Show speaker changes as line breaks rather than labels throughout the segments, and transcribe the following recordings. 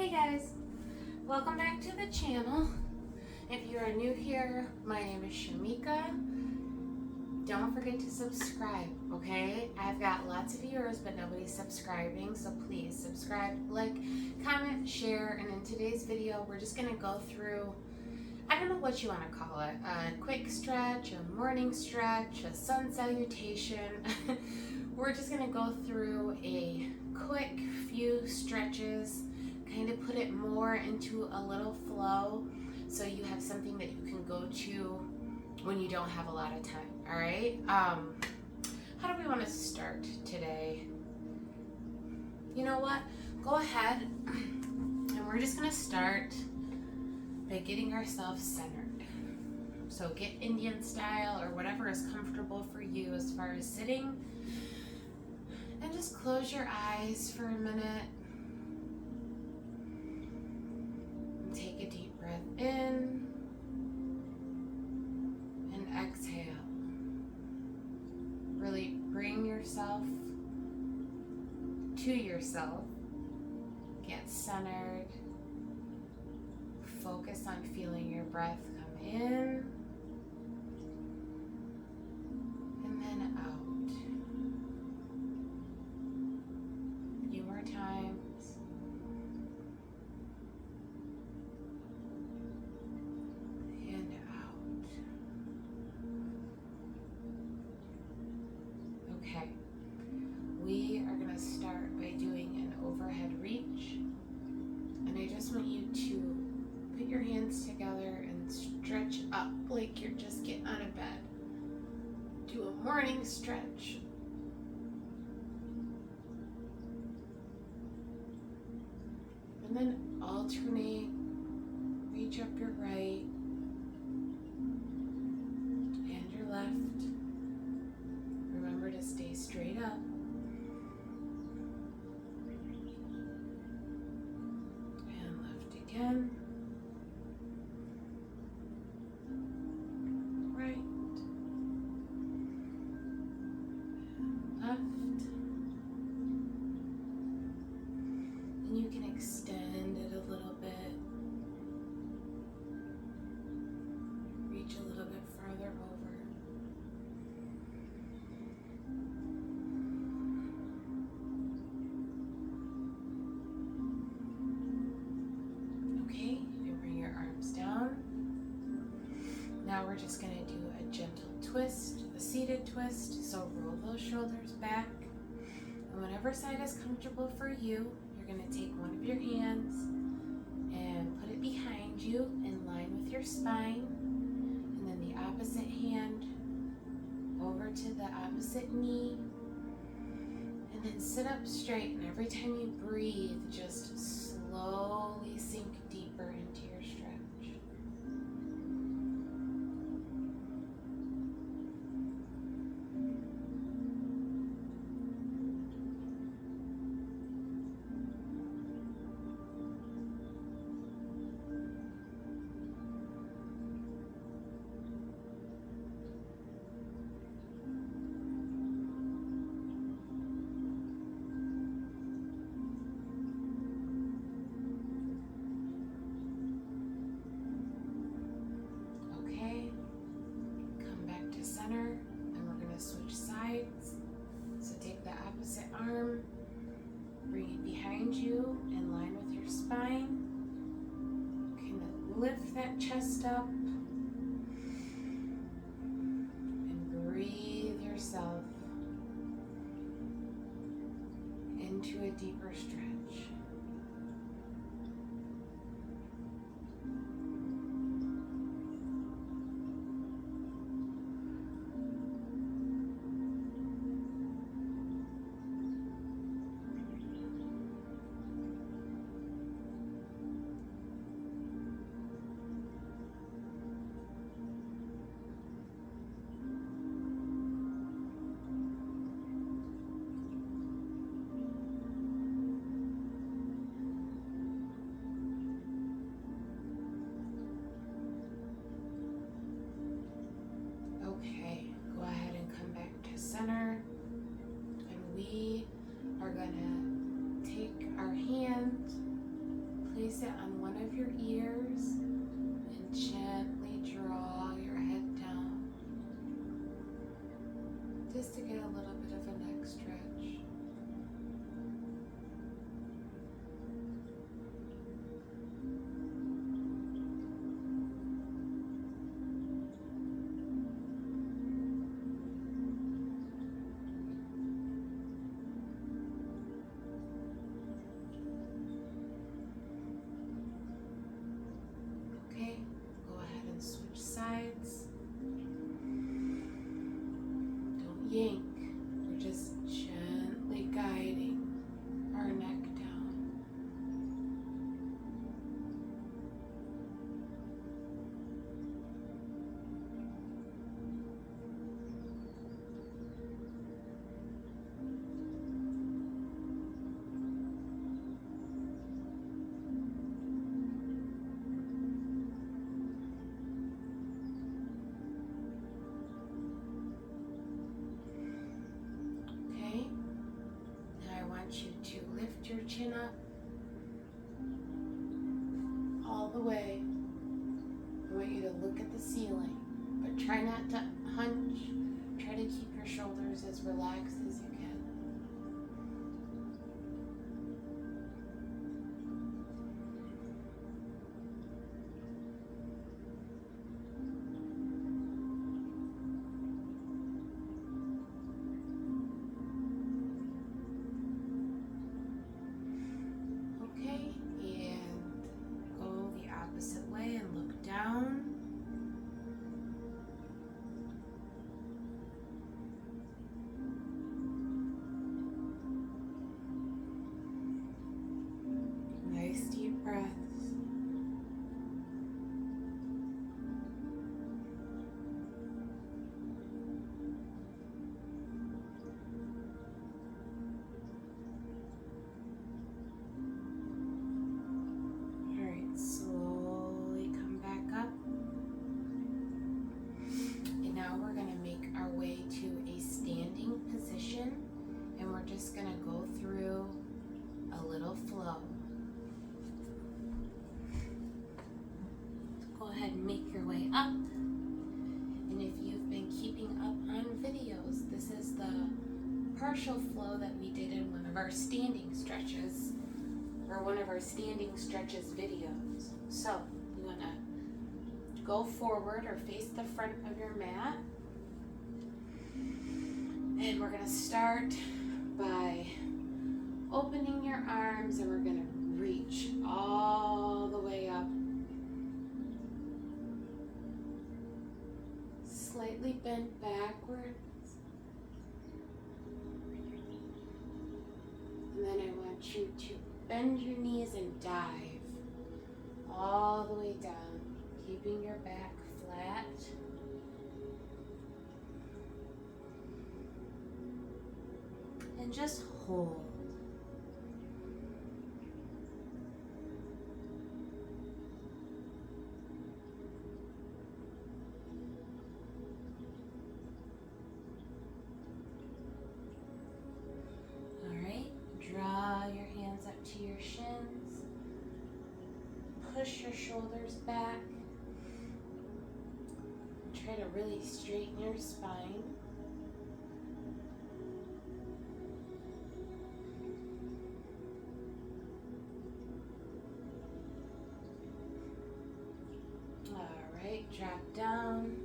Hey guys, welcome back to the channel. If you are new here, my name is Shamika. Don't forget to subscribe, okay? I've got lots of viewers, but nobody's subscribing, so please subscribe, like, comment, share, and in today's video, we're just gonna go through, I don't know what you want to call it, a quick stretch, a morning stretch, a sun salutation. We're just gonna go through a quick few stretches, kind of put it more into a little flow so you have something that you can go to when you don't have a lot of time. All right, how do we want to start today? You know what, go ahead and we're just gonna start by getting ourselves centered. So get Indian style or whatever is comfortable for you as far as sitting, and just close your eyes for a minute. Take a deep breath in and exhale. Really bring yourself to yourself. Get centered. Focus on feeling your breath come in and then out. A few more times. And out. Okay. We are going to start by doing an overhead reach. And I just want you to put your hands together and stretch up like you're just getting out of bed. Do a morning stretch. And then alternate. Reach up your right and your left. Remember to stay straight up. And left again. You can extend it a little bit, reach a little bit farther over. Okay, you can bring your arms down. Now we're just going to do a gentle twist, a seated twist, so roll those shoulders back. And whatever side is comfortable for you, you're going to take one of your hands and put it behind you in line with your spine, and then the opposite hand over to the opposite knee, and then sit up straight, and every time you breathe, just slowly sink deeper into your stretch. Center, and we're going to switch sides. So take the opposite arm, bring it behind you in line with your spine. Kind of lift that chest up and breathe yourself into a deeper stretch. Center, and we are going to take our hands, place it on one of your ears and gently draw your head down just to get a little bit of a neck stretch. Okay, go ahead and switch sides. Don't yank. We're just gently guiding our neck down. Okay, now I want you to lift your chin up all the way. I want you to look at the ceiling, but try not to hunch. Try to keep your shoulders as relaxed as you can. Okay, and go the opposite way and look down. Nice deep breaths. All right, slowly come back up. And now we're going to make our way to a standing position, and we're just going to go through a little flow. Go ahead and make your way up. And if you've been keeping up on videos, this is the partial flow that we did in one of our standing stretches, or one of our standing stretches videos. So you want to go forward or face the front of your mat. And we're going to start by opening your arms, and we're going to reach all the way up. Slightly bent backwards. And then I want you to bend your knees and dive all the way down, keeping your back flat. And just hold. Draw your hands up to your shins. Push your shoulders back. Try to really straighten your spine. All right, drop down.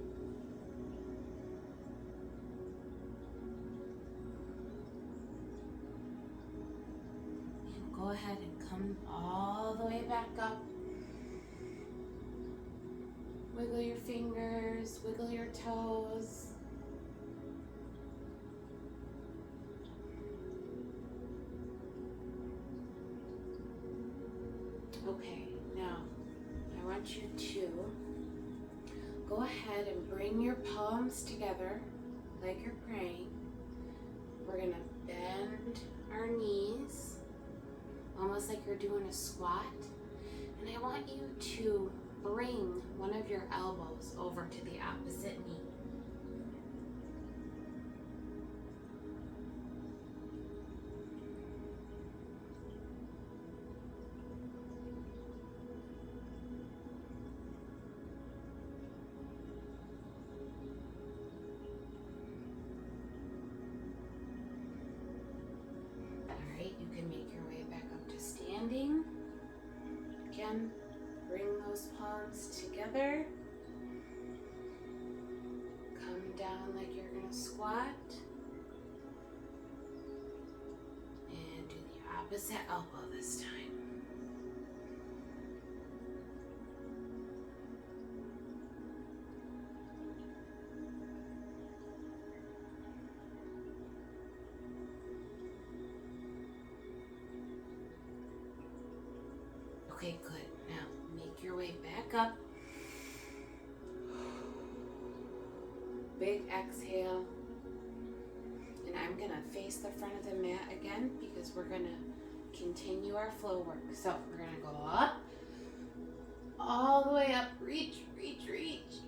Go ahead and come all the way back up. Wiggle your fingers, wiggle your toes. Okay, now I want you to go ahead and bring your palms together like you're praying. We're going to bend our knees, almost like you're doing a squat. And I want you to bring one of your elbows over to the opposite knee. can, bring those palms together. Come down like you're going to squat. And do the opposite elbow this time. Okay, good. Now make your way back up. Big exhale. And I'm going to face the front of the mat again because we're going to continue our flow work. So we're going to go up, all the way up, reach, reach, reach.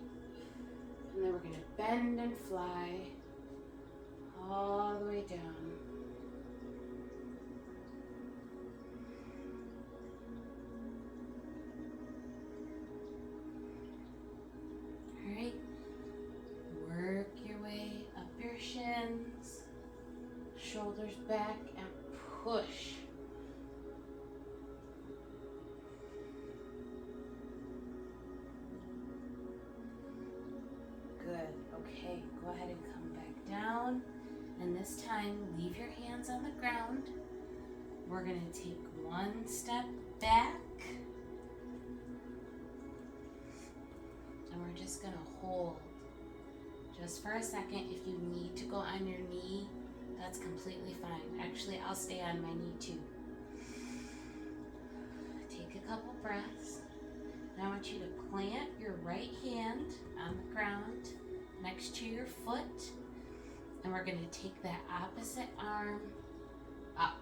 And then we're going to bend and fly all the way down. All right. Work your way up your shins, shoulders back, and push. Good. Okay, go ahead and come back down. And this time, leave your hands on the ground. We're going to take one step back. And we're just going to hold just for a second. If you need to go on your knee, that's completely fine. Actually, I'll stay on my knee too. Take a couple breaths. Now I want you to plant your right hand on the ground next to your foot. And we're going to take that opposite arm up.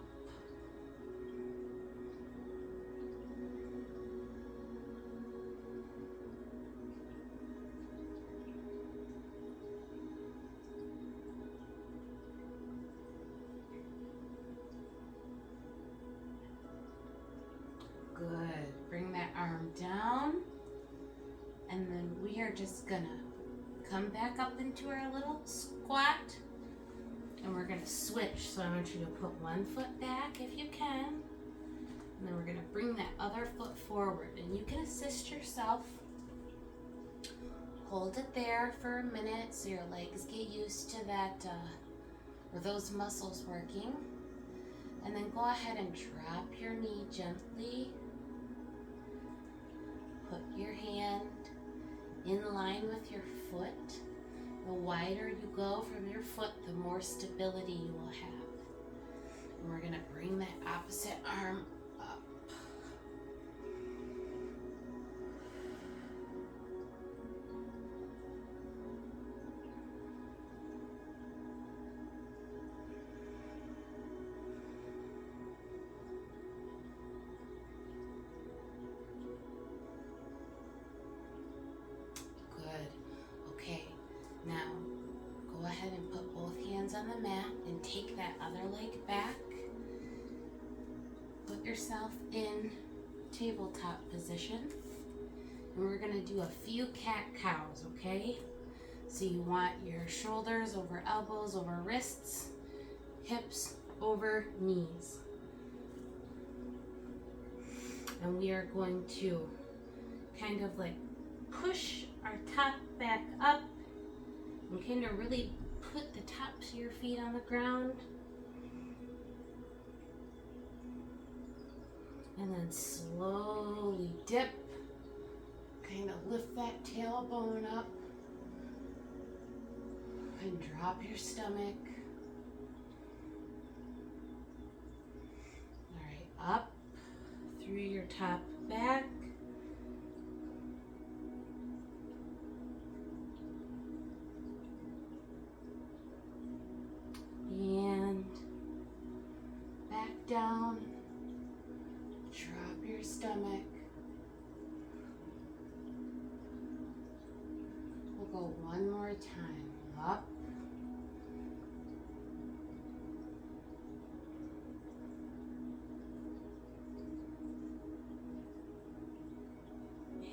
Good. Bring that arm down. And then we are just going to come back up into our little squat. And we're going to switch. So I want you to put one foot back if you can. And then we're going to bring that other foot forward. And you can assist yourself. Hold it there for a minute so your legs get used to that, or those muscles working. And then go ahead and drop your knee gently. Put your hand in line with your foot. The wider you go from your foot, the more stability you will have. And we're going to bring that opposite arm up. Now, go ahead and put both hands on the mat and take that other leg back. Put yourself in tabletop position. And we're going to do a few cat-cows, okay? So you want your shoulders over elbows, over wrists, hips over knees. And we are going to kind of like push our top back up. And kind of really put the tops of your feet on the ground. And then slowly dip. Kind of lift that tailbone up. And drop your stomach. All right, up through your top back. And back down, drop your stomach. We'll go one more time, up.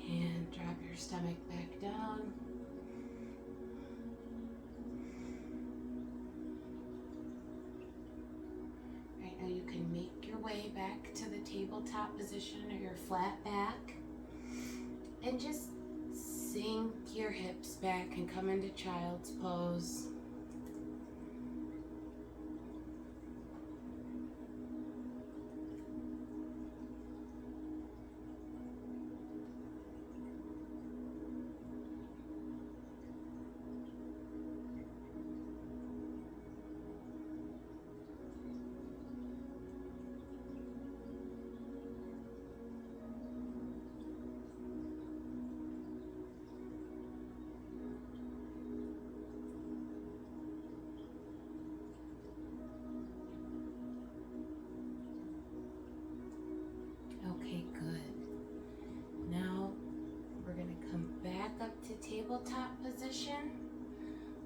And drop your stomach back down. You can make your way back to the tabletop position or your flat back. And just sink your hips back and come into child's pose. Okay, good. Now we're going to come back up to tabletop position,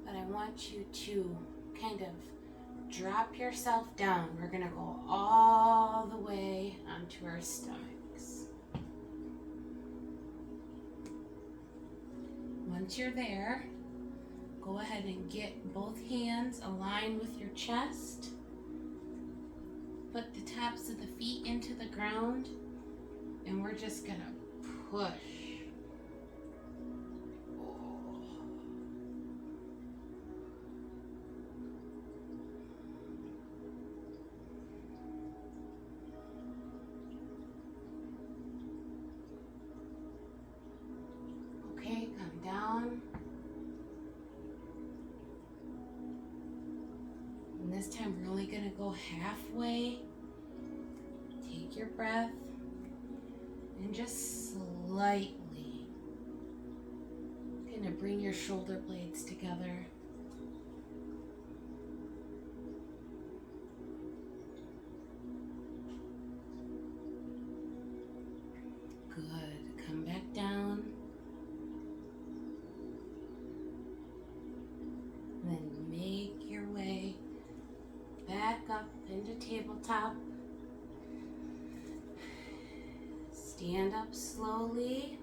but I want you to kind of drop yourself down. We're going to go all the way onto our stomachs. Once you're there, go ahead and get both hands aligned with your chest. Put the tops of the feet into the ground, and we're just gonna push. Okay, come down. And this time we're only gonna go halfway. Take your breath and just slightly gonna bring your shoulder blades together. Good. Come back down. And then make your way back up into tabletop. Stand up slowly.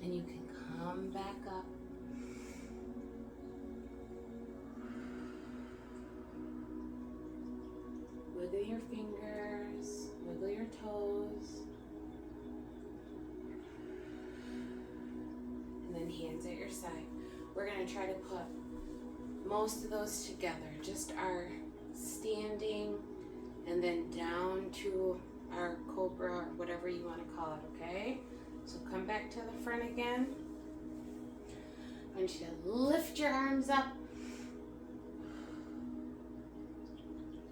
And you can come back up. Wiggle your fingers, wiggle your toes. And then hands at your side. We're going to try to put most of those together. Just our standing and then down to our cobra or whatever you want to call it, okay? So come back to the front again. I want you to lift your arms up.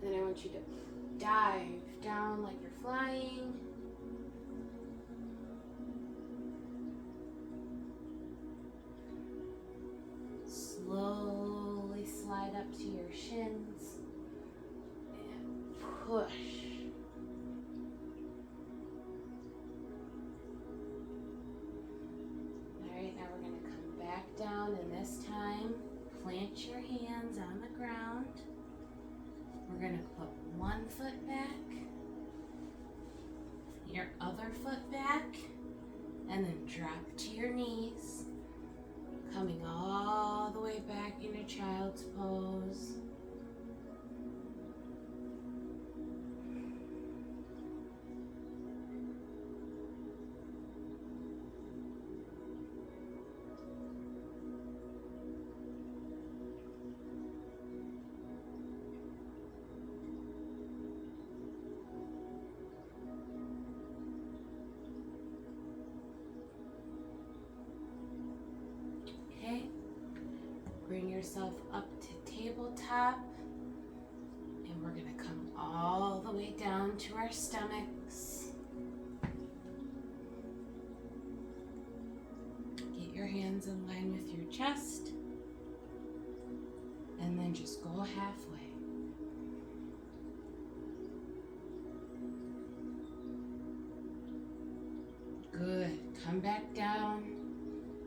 And then I want you to dive down like you're flying. Slowly slide up to your shins and push. Alright, now we're going to come back down, and this time plant your hands on the ground. We're going to put one foot back, your other foot back, and then drop to your knees. Coming all the way back into child's pose. Bring yourself up to tabletop, and we're going to come all the way down to our stomachs. Get your hands in line with your chest, and then just go halfway. Good. Come back down,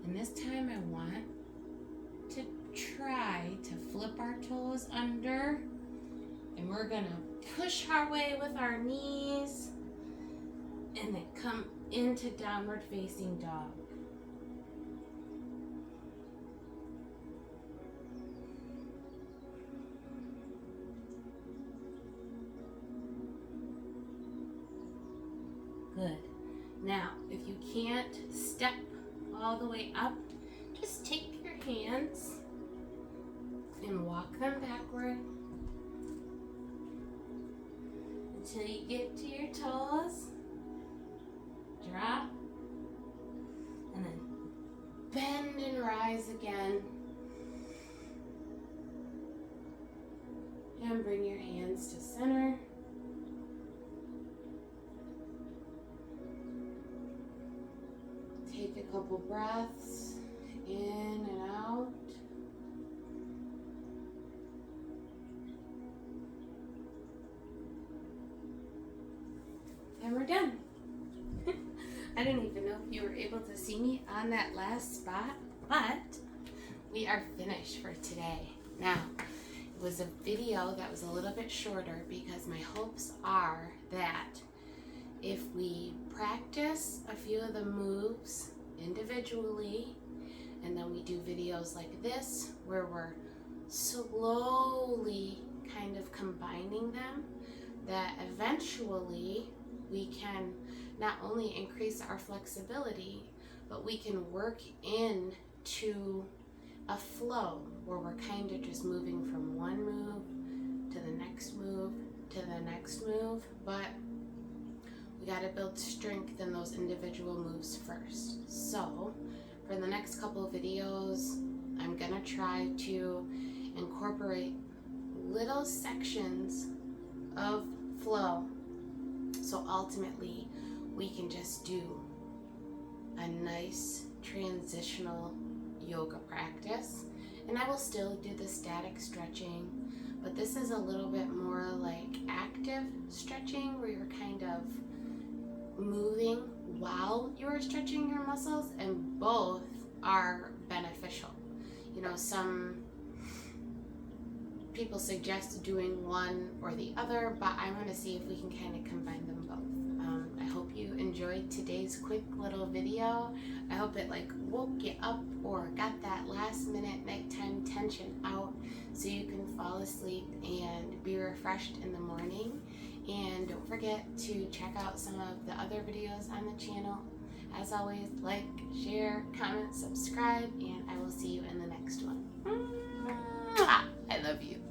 and this time I want to try to flip our toes under, and we're gonna push our way with our knees and then come into downward facing dog. step all the way up, just take your hands and walk them backward until you get to your toes. Drop, and then bend and rise again. And bring your hands to center. Take a couple breaths in and out. And we're done. I don't even know if you were able to see me on that last spot, but we are finished for today. Now, it was a video that was a little bit shorter because my hopes are that if we practice a few of the moves individually, and then we do videos like this where we're slowly kind of combining them, that eventually we can not only increase our flexibility, but we can work into a flow where we're kind of just moving from one move to the next move to the next move, but we got to build strength in those individual moves first. So for the next couple of videos, I'm gonna try to incorporate little sections of flow, so ultimately we can just do a nice transitional yoga practice. And I will still do the static stretching, but this is a little bit more like active stretching where you're kind of moving while you're stretching your muscles, and both are beneficial. You know, some people suggest doing one or the other, but I want to see if we can kind of combine them both. I hope you enjoyed today's quick little video. I hope it woke you up or got that last minute nighttime tension out so you can fall asleep and be refreshed in the morning. And don't forget to check out some of the other videos on the channel. As always, like, share, comment, subscribe, and I will see you in the next one. I love you.